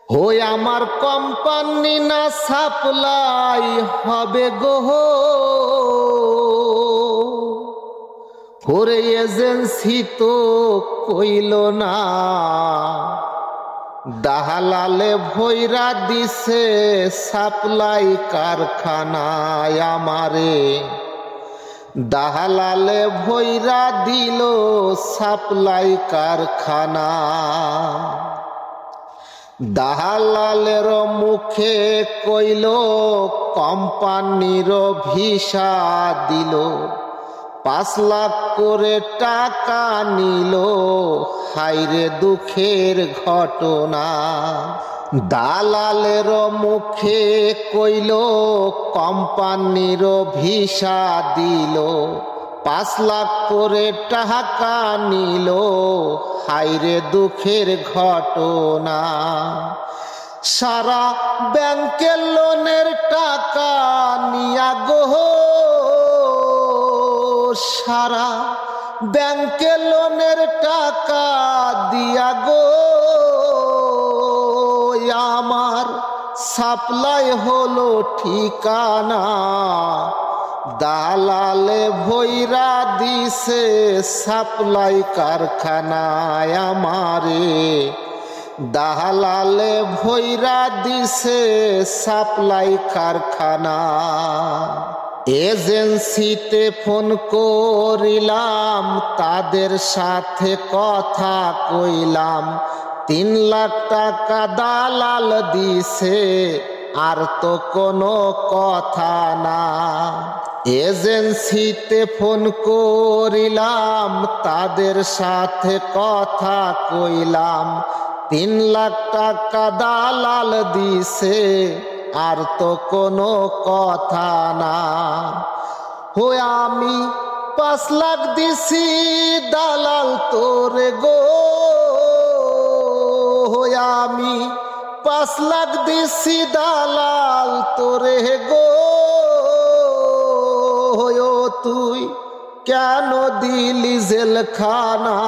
হই আমার কোম্পানি না সাপ্লাই হবে গো, ওরে এজেন্সি তো কইল না, দালালে ভৈরা দিছে সাপ্লাই কারখানায় আমারে, দালালে ভৈরা দিল সাপ্লাই কারখানা। দালালের মুখে কইল কোম্পানির ভিসা দিল, 5 লাখ করে টাকা নিল, হায়রে দুঃখের ঘটনা। দালালের মুখে কইল কোম্পানির ভিসা দিল, 5 লাখ করে টাকা নিল, হায়রে দুঃখের ঘটনা। সারা ব্যাংকের লোনের টাকা নিয়া গো, সারা ব্যাংকের লোনের টাকা দিয়া গো, আমার সাপ্লাই হলো ঠিকানা। দালালে ভৈরা দিছে সাপ্লাই কারখানায় আমারে, দালালে ভৈরা দিছে সাপ্লাই কারখানা। এজেন্সিতে ফোন করিলাম, তাদের সাথে কথা কইলাম, 3 লাখ টাকা দালাল দিছে, আর তো কোনো কথা না। এজেন্সিতে ফোন করিলাম, তাদের সাথে কথা কইলাম, 3 লাখ টাকা দালাল দিছে, আর তো কোনো কথা না। হই আমি 5 লাখ দিছি দালাল তোরে গো, হই আমি 5 লাখ দিছি দালাল তোরে গো, তুই কেন দিলি জেলখানা?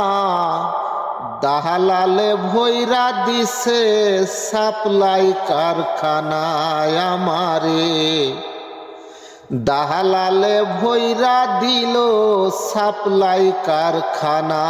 দালালে ভৈরা দিছে সাপ্লাই কারখানায় আমারে, দালালে ভৈরা দিল সাপ্লাই কারখানা।